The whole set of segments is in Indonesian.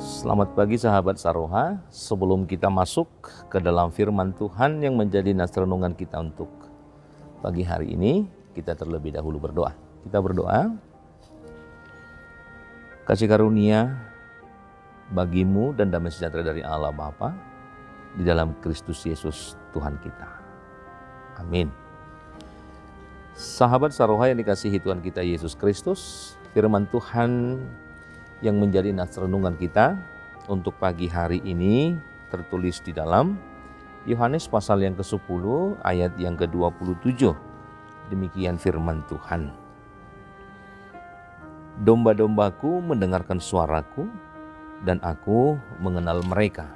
Selamat pagi sahabat Saroha. Sebelum kita masuk ke dalam firman Tuhan yang menjadi nas renungan kita untuk pagi hari ini, kita terlebih dahulu berdoa. Kita berdoa. Kasih karunia bagimu dan damai sejahtera dari Allah Bapa di dalam Kristus Yesus Tuhan kita. Amin. Sahabat Saroha yang dikasihi Tuhan kita Yesus Kristus, firman Tuhan yang menjadi nas renungan kita untuk pagi hari ini tertulis di dalam Yohanes pasal yang ke-10 ayat yang ke-27. Demikian firman Tuhan. Domba-dombaku mendengarkan suaraku dan aku mengenal mereka.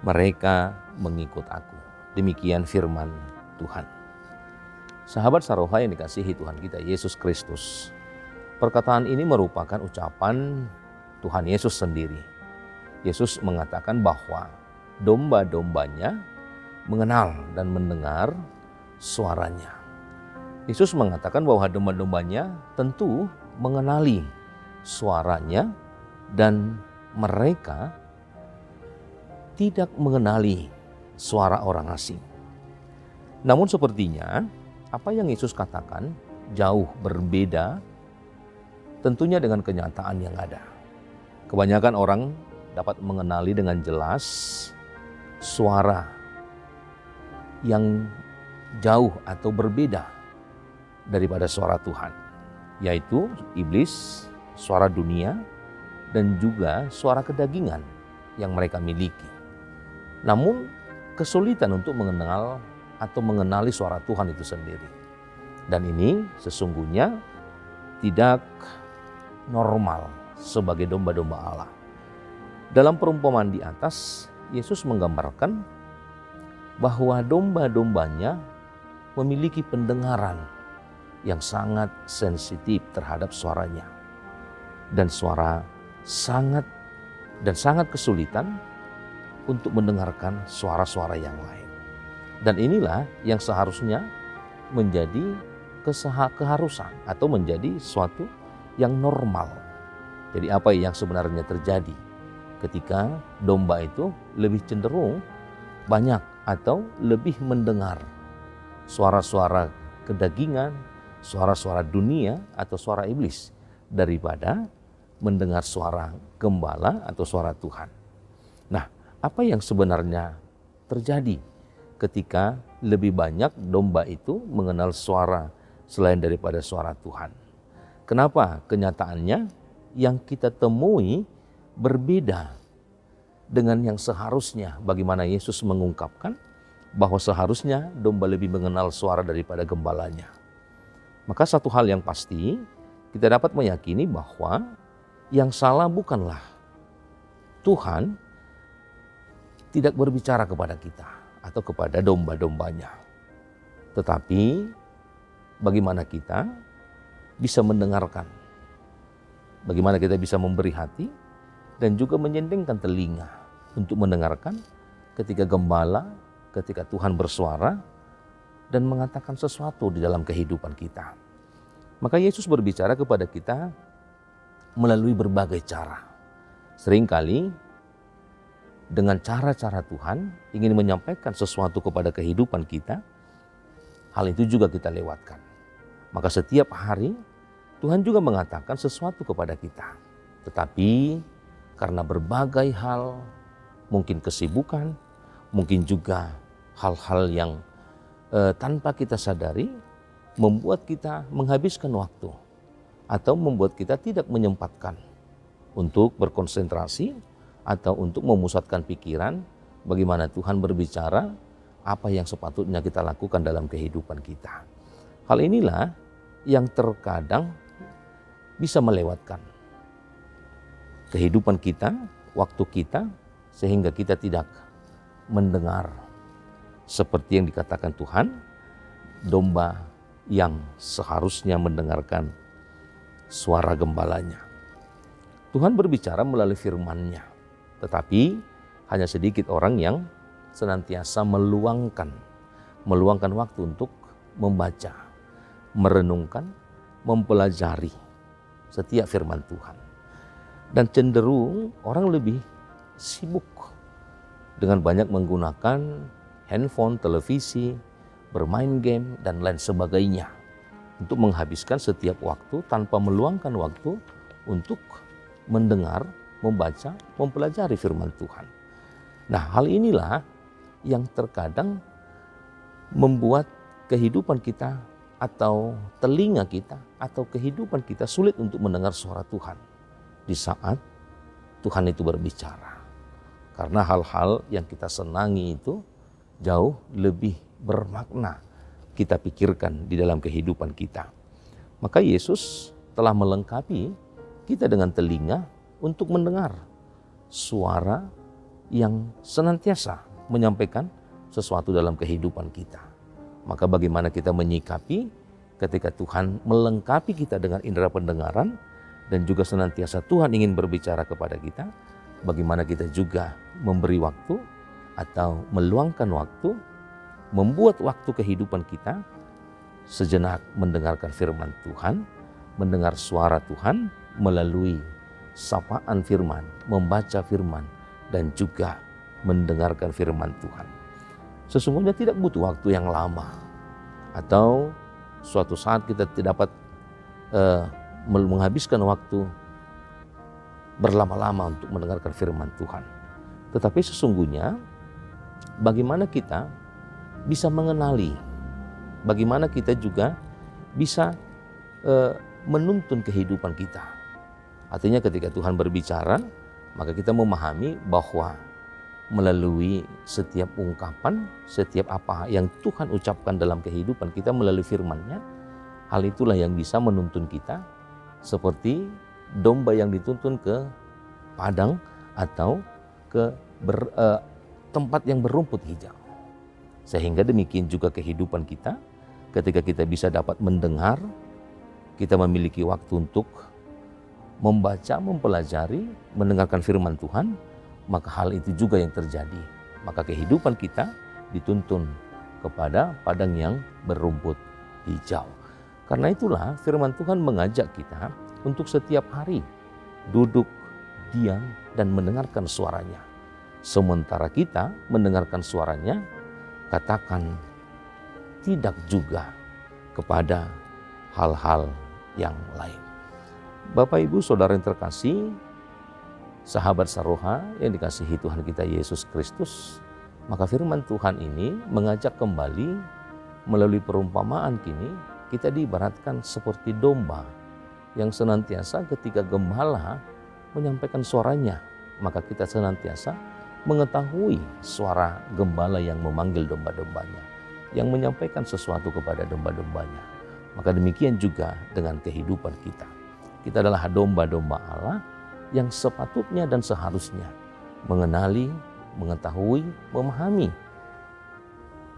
Mereka mengikut aku. Demikian firman Tuhan. Sahabat Saroha yang dikasihi Tuhan kita Yesus Kristus. Perkataan ini merupakan ucapan Tuhan Yesus sendiri. Yesus mengatakan bahwa domba-dombanya mengenal dan mendengar suaranya. Yesus mengatakan bahwa domba-dombanya tentu mengenali suaranya dan mereka tidak mengenali suara orang asing. Namun sepertinya apa yang Yesus katakan jauh berbeda tentunya dengan kenyataan yang ada. Kebanyakan orang dapat mengenali dengan jelas suara yang jauh atau berbeda daripada suara Tuhan, yaitu iblis, suara dunia, dan juga suara kedagingan yang mereka miliki. Namun kesulitan untuk mengenal atau mengenali suara Tuhan itu sendiri. Dan ini sesungguhnya tidak normal sebagai domba-domba Allah. Dalam perumpamaan di atas, Yesus menggambarkan bahwa domba-dombanya memiliki pendengaran yang sangat sensitif terhadap suaranya. Dan sangat kesulitan untuk mendengarkan suara-suara yang lain. Dan inilah yang seharusnya menjadi keharusan atau menjadi suatu yang normal. Jadi apa yang sebenarnya terjadi ketika domba itu lebih cenderung banyak atau lebih mendengar suara-suara kedagingan, suara-suara dunia atau suara iblis daripada mendengar suara gembala atau suara Tuhan. Nah, apa yang sebenarnya terjadi ketika lebih banyak domba itu mengenal suara selain daripada suara Tuhan? Kenapa kenyataannya yang kita temui berbeda dengan yang seharusnya? Bagaimana Yesus mengungkapkan bahwa seharusnya domba lebih mengenal suara daripada gembalanya. Maka satu hal yang pasti, kita dapat meyakini bahwa yang salah bukanlah Tuhan tidak berbicara kepada kita atau kepada domba-dombanya. Tetapi bagaimana kita bisa mendengarkan, bagaimana kita bisa memberi hati dan juga menyendingkan telinga untuk mendengarkan ketika gembala, ketika Tuhan bersuara dan mengatakan sesuatu di dalam kehidupan kita. Maka Yesus berbicara kepada kita melalui berbagai cara. Seringkali dengan cara-cara Tuhan ingin menyampaikan sesuatu kepada kehidupan kita, hal itu juga kita lewatkan. Maka setiap hari Tuhan juga mengatakan sesuatu kepada kita. Tetapi karena berbagai hal, mungkin kesibukan, mungkin juga hal-hal yang tanpa kita sadari, membuat kita menghabiskan waktu atau membuat kita tidak menyempatkan untuk berkonsentrasi atau untuk memusatkan pikiran bagaimana Tuhan berbicara, apa yang sepatutnya kita lakukan dalam kehidupan kita. Hal inilah yang terkadang bisa melewatkan kehidupan kita, waktu kita, sehingga kita tidak mendengar seperti yang dikatakan Tuhan, domba yang seharusnya mendengarkan suara gembalanya. Tuhan berbicara melalui firman-Nya, tetapi hanya sedikit orang yang senantiasa meluangkan waktu untuk membaca, merenungkan, mempelajari setiap firman Tuhan. Dan cenderung orang lebih sibuk dengan banyak menggunakan handphone, televisi, bermain game, dan lain sebagainya untuk menghabiskan setiap waktu tanpa meluangkan waktu untuk mendengar, membaca, mempelajari firman Tuhan. Nah, hal inilah yang terkadang membuat kehidupan kita atau telinga kita atau kehidupan kita sulit untuk mendengar suara Tuhan di saat Tuhan itu berbicara. Karena hal-hal yang kita senangi itu jauh lebih bermakna kita pikirkan di dalam kehidupan kita. Maka Yesus telah melengkapi kita dengan telinga untuk mendengar suara yang senantiasa menyampaikan sesuatu dalam kehidupan kita. Maka bagaimana kita menyikapi ketika Tuhan melengkapi kita dengan indera pendengaran dan juga senantiasa Tuhan ingin berbicara kepada kita, bagaimana kita juga memberi waktu atau meluangkan waktu, membuat waktu kehidupan kita sejenak mendengarkan firman Tuhan, mendengar suara Tuhan melalui sapaan firman, membaca firman, dan juga mendengarkan firman Tuhan. Sesungguhnya tidak butuh waktu yang lama, atau suatu saat kita tidak dapat menghabiskan waktu berlama-lama untuk mendengarkan firman Tuhan. Tetapi sesungguhnya bagaimana kita bisa mengenali, bagaimana kita juga bisa menuntun kehidupan kita. Artinya ketika Tuhan berbicara, maka kita memahami bahwa melalui setiap ungkapan, setiap apa yang Tuhan ucapkan dalam kehidupan kita melalui firman-Nya, hal itulah yang bisa menuntun kita seperti domba yang dituntun ke padang atau ke tempat yang berumput hijau. Sehingga demikian juga kehidupan kita, ketika kita bisa dapat mendengar, kita memiliki waktu untuk membaca, mempelajari, mendengarkan firman Tuhan, maka hal itu juga yang terjadi. Maka kehidupan kita dituntun kepada padang yang berumput hijau. Karena itulah firman Tuhan mengajak kita untuk setiap hari duduk, diam, dan mendengarkan suaranya. Sementara kita mendengarkan suaranya, katakan tidak juga kepada hal-hal yang lain. Bapak, Ibu, Saudara yang terkasih, sahabat Saroha yang dikasihi Tuhan kita Yesus Kristus, maka firman Tuhan ini mengajak kembali melalui perumpamaan kini kita diibaratkan seperti domba yang senantiasa ketika gembala menyampaikan suaranya, maka kita senantiasa mengetahui suara gembala yang memanggil domba-dombanya, yang menyampaikan sesuatu kepada domba-dombanya. Maka demikian juga dengan kehidupan kita. Kita adalah domba-domba Allah yang sepatutnya dan seharusnya mengenali, mengetahui, memahami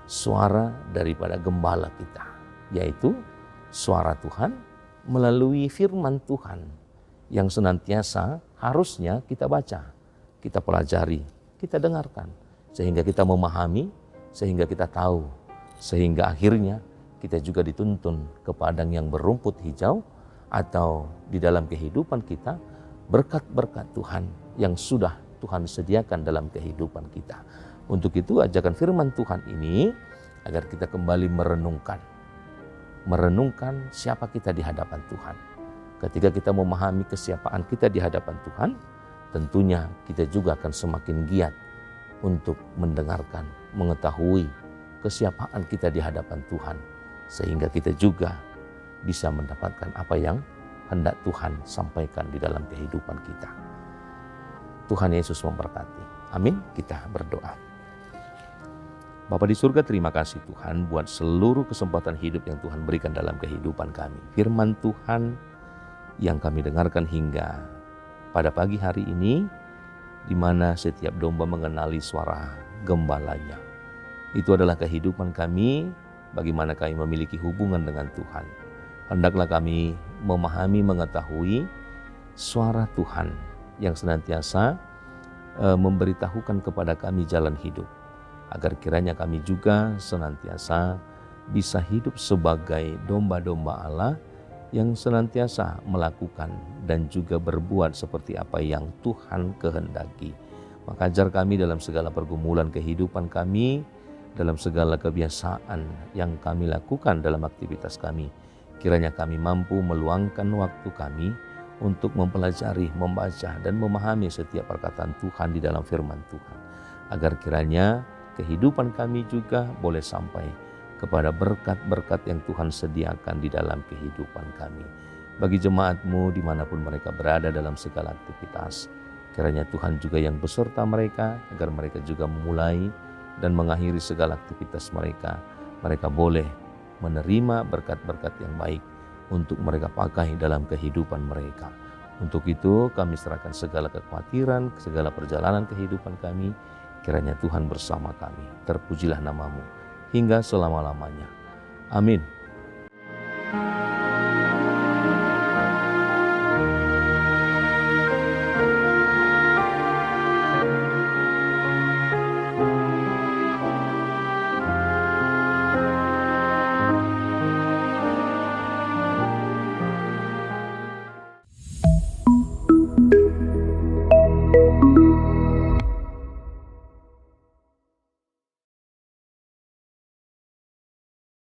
suara daripada gembala kita, yaitu suara Tuhan melalui firman Tuhan yang senantiasa harusnya kita baca, kita pelajari, kita dengarkan, sehingga kita memahami, sehingga kita tahu, sehingga akhirnya kita juga dituntun ke padang yang berumput hijau, atau di dalam kehidupan kita berkat-berkat Tuhan yang sudah Tuhan sediakan dalam kehidupan kita. Untuk itu ajakan firman Tuhan ini agar kita kembali merenungkan siapa kita di hadapan Tuhan. Ketika kita memahami kesiapaan kita di hadapan Tuhan, tentunya kita juga akan semakin giat untuk mendengarkan, mengetahui kesiapaan kita di hadapan Tuhan, sehingga kita juga bisa mendapatkan apa yang hendak Tuhan sampaikan di dalam kehidupan kita. Tuhan Yesus memberkati. Amin. Kita berdoa. Bapa di surga, terima kasih Tuhan buat seluruh kesempatan hidup yang Tuhan berikan dalam kehidupan kami. Firman Tuhan yang kami dengarkan hingga pada pagi hari ini, di mana setiap domba mengenali suara gembalanya. Itu adalah kehidupan kami, bagaimana kami memiliki hubungan dengan Tuhan. Hendaklah kami memahami, mengetahui suara Tuhan yang senantiasa memberitahukan kepada kami jalan hidup, agar kiranya kami juga senantiasa bisa hidup sebagai domba-domba Allah yang senantiasa melakukan dan juga berbuat seperti apa yang Tuhan kehendaki. Maka ajar kami dalam segala pergumulan kehidupan kami, dalam segala kebiasaan yang kami lakukan dalam aktivitas kami. Kiranya kami mampu meluangkan waktu kami untuk mempelajari, membaca, dan memahami setiap perkataan Tuhan di dalam firman Tuhan. Agar kiranya kehidupan kami juga boleh sampai kepada berkat-berkat yang Tuhan sediakan di dalam kehidupan kami. Bagi jemaat-Mu dimanapun mereka berada dalam segala aktivitas, kiranya Tuhan juga yang beserta mereka, agar mereka juga memulai dan mengakhiri segala aktivitas mereka. Mereka boleh menerima berkat-berkat yang baik untuk mereka pakai dalam kehidupan mereka. Untuk itu kami serahkan segala kekhawatiran, segala perjalanan kehidupan kami. Kiranya Tuhan bersama kami. Terpujilah nama-Mu hingga selama-lamanya. Amin.